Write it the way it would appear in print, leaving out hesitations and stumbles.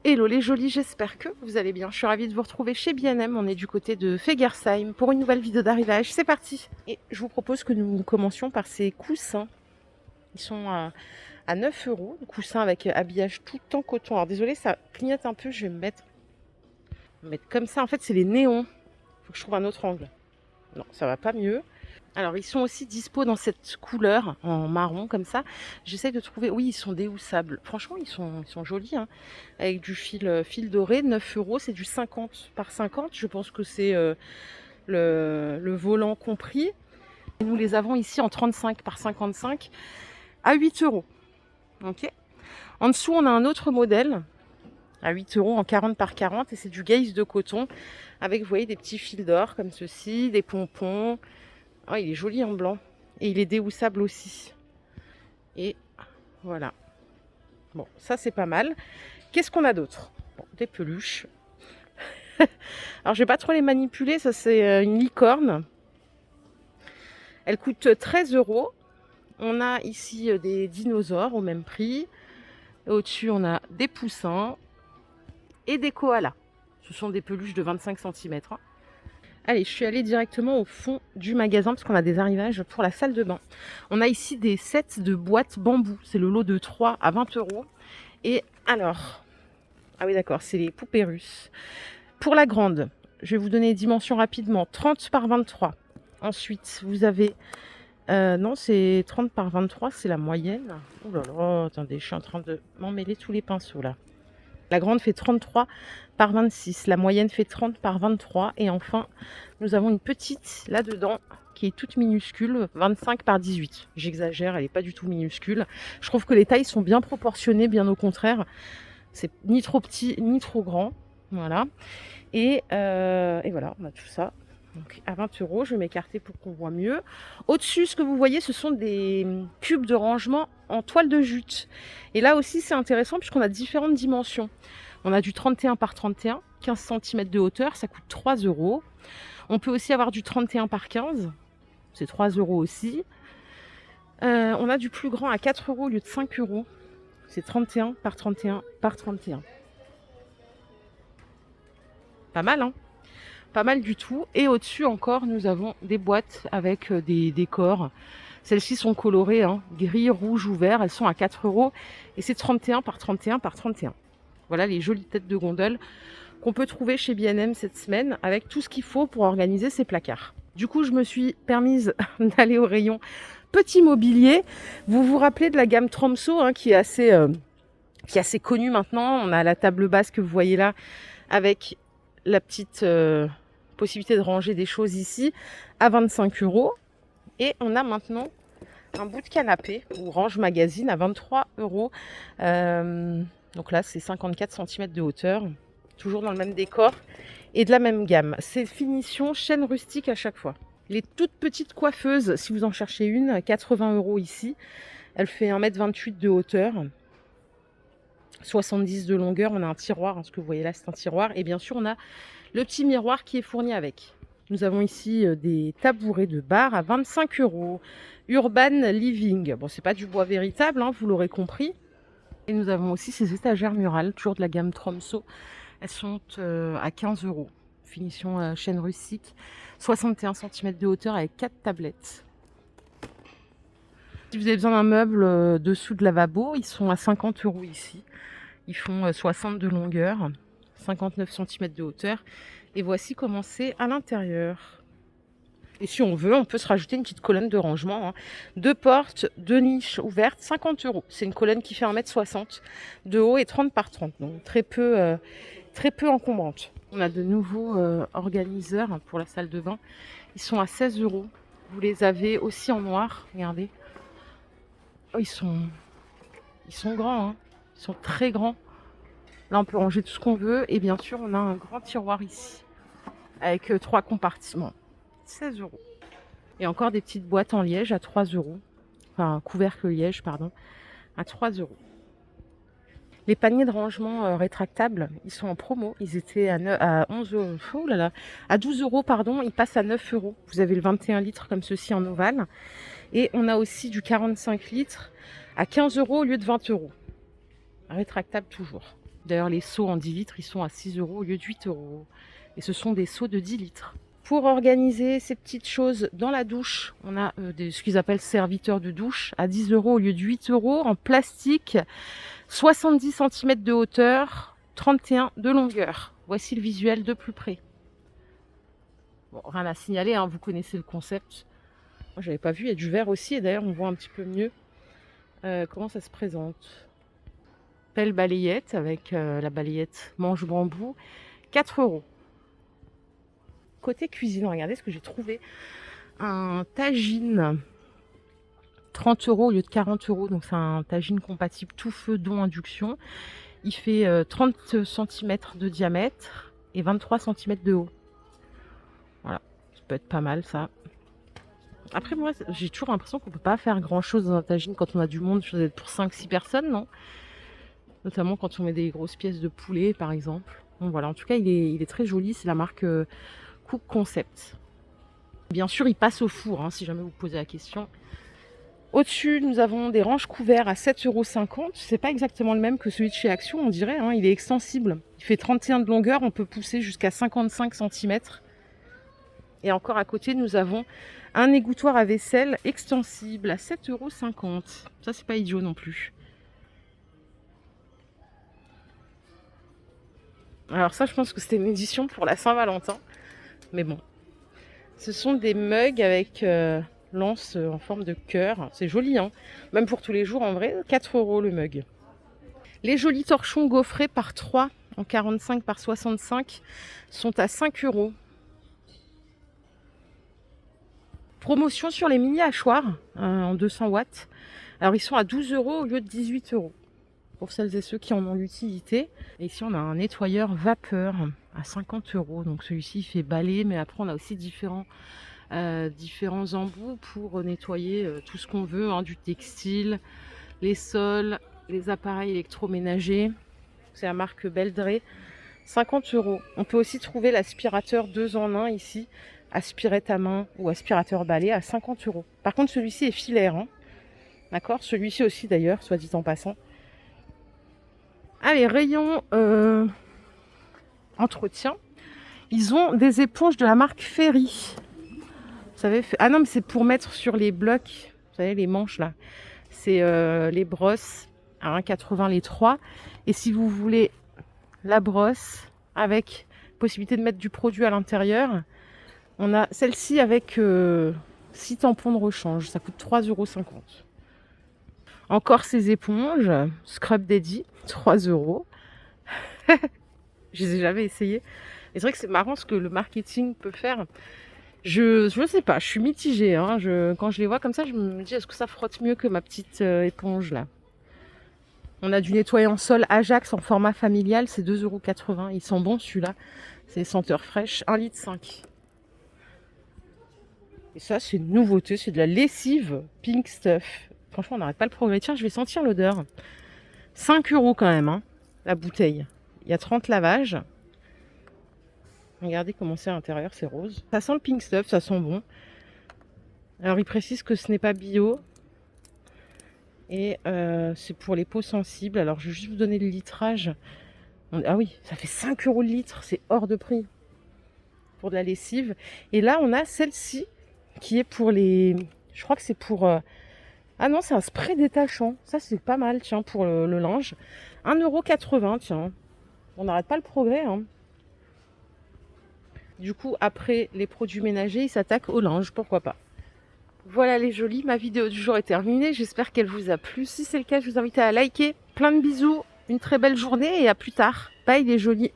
Hello les jolis, j'espère que vous allez bien. Je suis ravie de vous retrouver chez B&M. On est du côté de Fegersheim pour une nouvelle vidéo d'arrivage. C'est parti. Et je vous propose que nous commencions par ces coussins. Ils sont à 9 euros. Coussins avec habillage tout en coton. Alors désolé, ça clignote un peu. Je vais me mettre comme ça. En fait, c'est les néons. Il faut que je trouve un autre angle. Non, ça va pas mieux. Alors, ils sont aussi dispo dans cette couleur, en marron, comme ça. J'essaye de trouver... Oui, ils sont déhoussables. Franchement, ils sont jolis, hein. Avec du fil doré, 9 euros. C'est du 50 par 50. Je pense que c'est le volant compris. Et nous les avons ici en 35 par 55 à 8 euros. Ok. En dessous, on a un autre modèle à 8 euros en 40 par 40. Et c'est du gaze de coton avec, vous voyez, des petits fils d'or comme ceci, des pompons. Oh, il est joli en blanc. Et il est déhoussable aussi. Et voilà. Bon, ça c'est pas mal. Qu'est-ce qu'on a d'autre? Bon, des peluches. Alors je vais pas trop les manipuler. Ça c'est une licorne. Elle coûte 13 euros. On a ici des dinosaures au même prix. Au-dessus on a des poussins. Et des koalas. Ce sont des peluches de 25 cm. Allez, je suis allée directement au fond du magasin parce qu'on a des arrivages pour la salle de bain. On a ici des sets de boîtes bambou. C'est le lot de 3 à 20 euros. Et alors, ah oui d'accord, c'est les poupées russes. Pour la grande, je vais vous donner les dimensions rapidement. 30 par 23. Ensuite, vous avez... non, c'est 30 par 23, c'est la moyenne. Oh là là, attendez, je suis en train de m'emmêler tous les pinceaux là. La grande fait 33 par 26. La moyenne fait 30 par 23. Et enfin, nous avons une petite là-dedans qui est toute minuscule, 25 par 18. J'exagère, elle n'est pas du tout minuscule. Je trouve que les tailles sont bien proportionnées, bien au contraire. C'est ni trop petit, ni trop grand. Voilà. Et voilà, on a tout ça. Donc à 20 euros, je vais m'écarter pour qu'on voit mieux. Au-dessus, ce que vous voyez, ce sont des cubes de rangement en toile de jute. Et là aussi, c'est intéressant puisqu'on a différentes dimensions. On a du 31 par 31, 15 cm de hauteur, ça coûte 3 euros. On peut aussi avoir du 31 par 15, c'est 3 euros aussi. On a du plus grand à 4 euros au lieu de 5 euros. C'est 31 par 31 par 31. Pas mal, hein? Pas mal du tout. Et au-dessus encore, nous avons des boîtes avec des décors. Celles-ci sont colorées, hein, gris, rouge ou vert. Elles sont à 4 euros. Et c'est 31 par 31 par 31. Voilà les jolies têtes de gondole qu'on peut trouver chez B&M cette semaine avec tout ce qu'il faut pour organiser ses placards. Du coup, je me suis permise d'aller au rayon petit mobilier. Vous vous rappelez de la gamme Tromso, hein, qui est assez connue maintenant. On a la table basse que vous voyez là avec la petite possibilité de ranger des choses ici à 25 euros. Et on a maintenant un bout de canapé ou range magazine à 23 euros. Donc là, c'est 54 cm de hauteur. Toujours dans le même décor et de la même gamme. C'est finition chaîne rustique à chaque fois. Les toutes petites coiffeuses, si vous en cherchez une, 80 euros ici. Elle fait 1,28 m de hauteur. 70 de longueur. On a un tiroir, hein, ce que vous voyez là, c'est un tiroir. Et bien sûr, on a le petit miroir qui est fourni avec. Nous avons ici des tabourets de bar à 25 euros. Urban Living. Bon, c'est pas du bois véritable, hein, vous l'aurez compris. Et nous avons aussi ces étagères murales, toujours de la gamme Tromso. Elles sont à 15 euros. Finition chaîne rustique. 61 cm de hauteur avec 4 tablettes. Si vous avez besoin d'un meuble dessous de lavabo, ils sont à 50 euros ici. Ils font 60 de longueur, 59 cm de hauteur. Et voici comment c'est à l'intérieur. Et si on veut, on peut se rajouter une petite colonne de rangement. Hein. 2 portes, 2 niches ouvertes, 50 euros. C'est une colonne qui fait 1,60 m de haut et 30 par 30. Donc très peu encombrante. On a de nouveaux organiseurs pour la salle de bain. Ils sont à 16 euros. Vous les avez aussi en noir. Regardez. Oh, ils sont grands. Hein. Ils sont très grands. Là, on peut ranger tout ce qu'on veut. Et bien sûr, on a un grand tiroir ici. Avec 3 compartiments. 16 euros. Et encore des petites boîtes en liège à 3 euros. Enfin, couvercle liège, pardon. À 3 euros. Les paniers de rangement rétractables, ils sont en promo. Ils étaient à 11 euros. Oh là là, à 12 euros, pardon. Ils passent à 9 euros. Vous avez le 21 litres comme ceci en ovale. Et on a aussi du 45 litres à 15 euros au lieu de 20 euros. Rétractable toujours. D'ailleurs, les seaux en 10 litres, ils sont à 6 € au lieu de 8 €. Et ce sont des seaux de 10 litres. Pour organiser ces petites choses dans la douche, on a ce qu'ils appellent serviteurs de douche à 10 € au lieu de 8 € en plastique, 70 cm de hauteur, 31 de longueur. Voici le visuel de plus près. Bon, rien à signaler, hein, vous connaissez le concept. Moi, j'avais pas vu, il y a du vert aussi, et d'ailleurs, on voit un petit peu mieux comment ça se présente. Pelle balayette avec la balayette manche bambou, 4 €. Côté cuisine, regardez ce que j'ai trouvé. Un tagine, 30 € au lieu de 40 €. Donc c'est un tagine compatible tout feu, dont induction. Il fait 30 cm de diamètre et 23 cm de haut. Voilà, ça peut être pas mal ça. Après moi, j'ai toujours l'impression qu'on peut pas faire grand chose dans un tagine quand on a du monde. Je dois être pour 5-6 personnes, non? Notamment quand on met des grosses pièces de poulet par exemple. Donc voilà, en tout cas il est très joli. C'est la marque Cook Concept. Bien sûr, il passe au four, hein, si jamais vous posez la question. Au-dessus, nous avons des ranges couverts à 7,50 €. C'est pas exactement le même que celui de chez Action, on dirait. Hein, il est extensible. Il fait 31 de longueur, on peut pousser jusqu'à 55 cm. Et encore à côté, nous avons un égouttoir à vaisselle extensible à 7,50 €. Ça, c'est pas idiot non plus. Alors ça, je pense que c'était une édition pour la Saint-Valentin. Mais bon. Ce sont des mugs avec l'anse en forme de cœur. C'est joli, hein. Même pour tous les jours, en vrai, 4 € le mug. Les jolis torchons gaufrés par 3 en 45 par 65 sont à 5 €. Promotion sur les mini hachoirs en 200 watts. Alors ils sont à 12 € au lieu de 18 € pour celles et ceux qui en ont l'utilité. Et ici on a un nettoyeur vapeur à 50 €. Donc celui-ci il fait balai, mais après on a aussi différents embouts pour nettoyer tout ce qu'on veut, hein, du textile, les sols, les appareils électroménagers. C'est la marque Beldray, 50 €. On peut aussi trouver l'aspirateur 2 en 1 ici, aspirette à main ou aspirateur balai à 50 €. Par contre celui-ci est filaire, hein. D'accord, celui-ci aussi d'ailleurs, soit dit en passant. Allez, rayon entretien. Ils ont des éponges de la marque Ferry. Vous savez, ah non, mais c'est pour mettre sur les blocs, vous savez, les manches là. C'est les brosses à 1,80 les 3. Et si vous voulez la brosse avec possibilité de mettre du produit à l'intérieur, on a celle-ci avec 6 tampons de rechange. Ça coûte 3,50 €. Encore ces éponges, Scrub Daddy, 3 €. Je les ai jamais essayées. Et c'est vrai que c'est marrant ce que le marketing peut faire. Je sais pas, je suis mitigée. Hein. Quand je les vois comme ça, je me dis, est-ce que ça frotte mieux que ma petite éponge là? On a du nettoyant sol Ajax en format familial, c'est 2,80 €. Ils sont bons celui-là. C'est senteur fraîche, 1,5 litre. Et ça, c'est une nouveauté, c'est de la lessive Pink Stuff. Franchement, on n'arrête pas le progrès. Tiens, je vais sentir l'odeur. 5 € quand même, hein, la bouteille. Il y a 30 lavages. Regardez comment c'est à l'intérieur, c'est rose. Ça sent le Pink Stuff, ça sent bon. Alors, il précise que ce n'est pas bio. Et c'est pour les peaux sensibles. Alors, je vais juste vous donner le litrage. Ah oui, ça fait 5 € le litre. C'est hors de prix pour de la lessive. Et là, on a celle-ci qui est pour les... Je crois que c'est pour... Ah non, c'est un spray détachant. Ça, c'est pas mal, tiens, pour le linge. 1,80 €, tiens. On n'arrête pas le progrès, hein. Du coup, après les produits ménagers, ils s'attaquent au linge, pourquoi pas. Voilà les jolis, ma vidéo du jour est terminée. J'espère qu'elle vous a plu. Si c'est le cas, je vous invite à liker. Plein de bisous, une très belle journée et à plus tard. Bye les jolis.